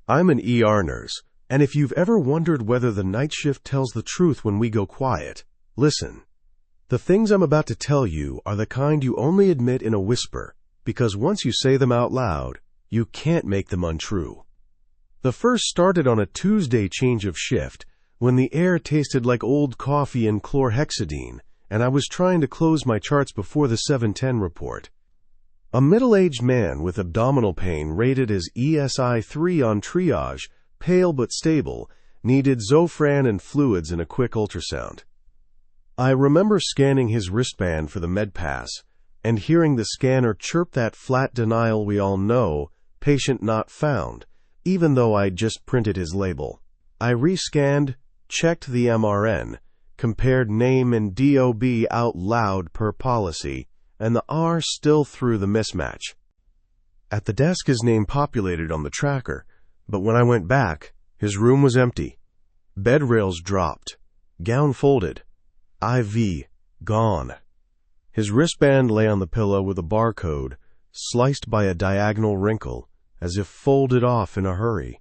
I'm an ER nurse, and if you've ever wondered whether the night shift tells the truth when we go quiet, listen. The things I'm about to tell you are the kind you only admit in a whisper, because once you say them out loud, you can't make them untrue. The first started on a Tuesday change of shift, when the air tasted like old coffee and chlorhexidine, and I was trying to close my charts before the 7:10 report. A middle-aged man with abdominal pain rated as ESI 3 on triage, pale but stable, needed Zofran and fluids and a quick ultrasound. I remember scanning his wristband for the med pass and hearing the scanner chirp that flat denial we all know, patient not found, even though I'd just printed his label. I rescanned, checked the MRN, compared name and DOB out loud per policy, and the R still threw the mismatch. At the desk his name populated on the tracker, but when I went back, his room was empty. Bed rails dropped. Gown folded. IV gone. His wristband lay on the pillow with a barcode, sliced by a diagonal wrinkle, as if folded off in a hurry.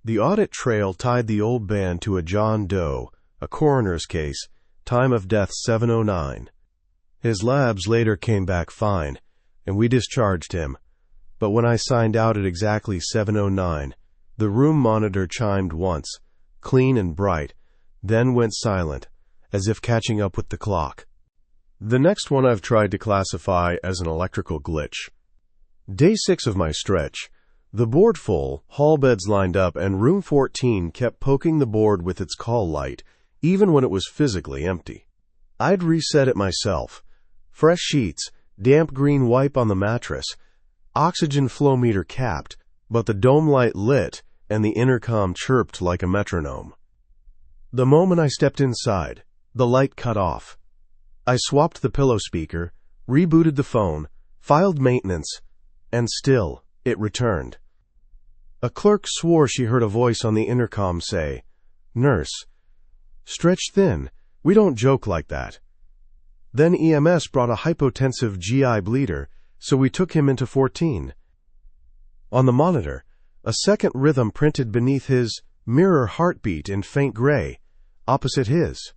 The audit trail tied the old band to a John Doe, a coroner's case, time of death 7:09. His labs later came back fine, and we discharged him, but when I signed out at exactly 7:09, the room monitor chimed once, clean and bright, then went silent, as if catching up with the clock. The next one I've tried to classify as an electrical glitch. Day 6 of my stretch. The board full, hall beds lined up, and room 14 kept poking the board with its call light, even when it was physically empty. I'd reset it myself. Fresh sheets, damp green wipe on the mattress, oxygen flow meter capped, but the dome light lit and the intercom chirped like a metronome. The moment I stepped inside, the light cut off. I swapped the pillow speaker, rebooted the phone, filed maintenance, and still it returned. A clerk swore she heard a voice on the intercom say, "Nurse, stretch thin. We don't joke like that." Then EMS brought a hypotensive GI bleeder, so we took him into 14. On the monitor, a second rhythm printed beneath his mirror heartbeat in faint gray, opposite his.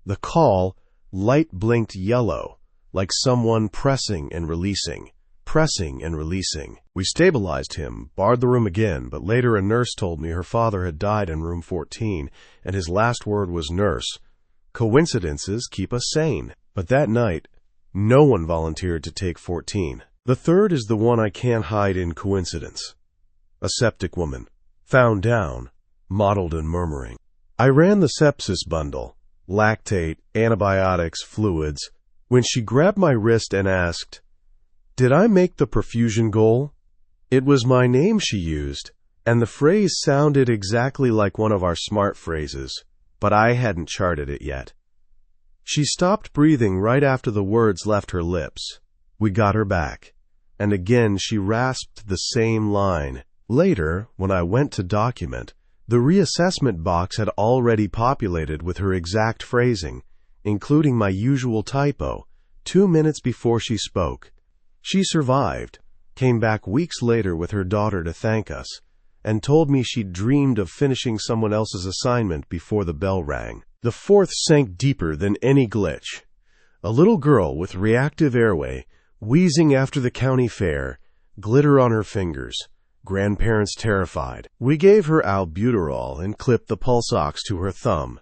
The call, light blinked yellow, like someone pressing and releasing. Pressing and releasing. We stabilized him, barred the room again, but later a nurse told me her father had died in room 14, and his last word was nurse. Coincidences keep us sane. But that night, no one volunteered to take 14. The third is the one I can't hide in coincidence. A septic woman, found down, mottled and murmuring. I ran the sepsis bundle, lactate, antibiotics, fluids, when she grabbed my wrist and asked, "Did I make the perfusion goal?" It was my name she used, and the phrase sounded exactly like one of our smart phrases, but I hadn't charted it yet. She stopped breathing right after the words left her lips. We got her back, and again she rasped the same line. Later, when I went to document, the reassessment box had already populated with her exact phrasing, including my usual typo, 2 minutes before she spoke. She survived, came back weeks later with her daughter to thank us, and told me she'd dreamed of finishing someone else's assignment before the bell rang. The fourth sank deeper than any glitch. A little girl with reactive airway, wheezing after the county fair, glitter on her fingers, grandparents terrified. We gave her albuterol and clipped the pulse ox to her thumb.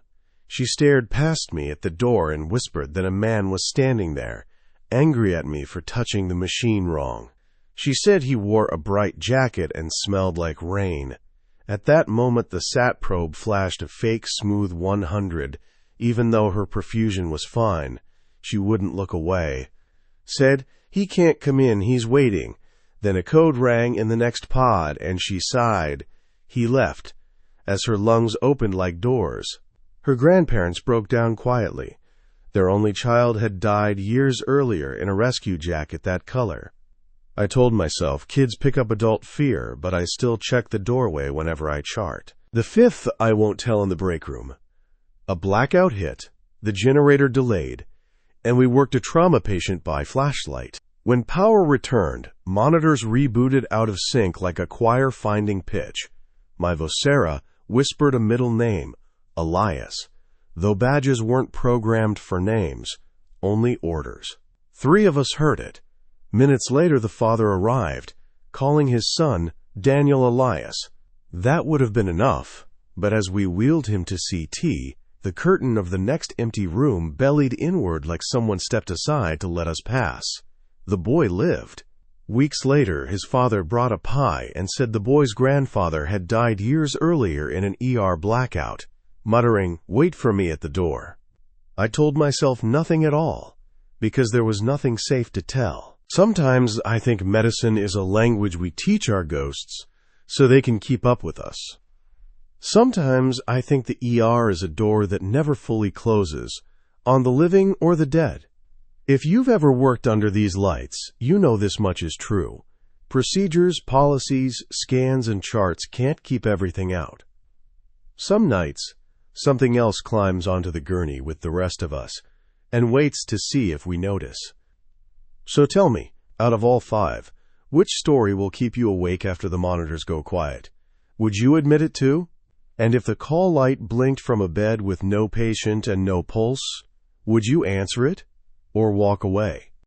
She stared past me at the door and whispered that a man was standing there, angry at me for touching the machine wrong. She said he wore a bright jacket and smelled like rain. At that moment the SAT probe flashed a fake smooth 100, even though her perfusion was fine. She wouldn't look away. Said, "He can't come in, he's waiting." Then a code rang in the next pod, and she sighed. He left, as her lungs opened like doors. Her grandparents broke down quietly. Their only child had died years earlier in a rescue jacket that color. I told myself, kids pick up adult fear, but I still check the doorway whenever I chart. The fifth I won't tell in the break room. A blackout hit, the generator delayed, and we worked a trauma patient by flashlight. When power returned, monitors rebooted out of sync like a choir finding pitch. My vocera whispered a middle name, Elias, though badges weren't programmed for names, only orders. 3 of us heard it. Minutes later, the father arrived, calling his son Daniel Elias. That would have been enough, but as we wheeled him to CT, the curtain of the next empty room bellied inward like someone stepped aside to let us pass. The boy lived. Weeks later, his father brought a pie and said the boy's grandfather had died years earlier in an ER blackout, muttering, "Wait for me at the door." I told myself nothing at all, because there was nothing safe to tell. Sometimes I think medicine is a language we teach our ghosts so they can keep up with us. Sometimes I think the ER is a door that never fully closes, on the living or the dead. If you've ever worked under these lights, you know this much is true. Procedures, policies, scans, and charts can't keep everything out. Some nights, something else climbs onto the gurney with the rest of us and waits to see if we notice. So tell me, out of all 5, which story will keep you awake after the monitors go quiet? Would you admit it too? And if the call light blinked from a bed with no patient and no pulse, would you answer it or walk away?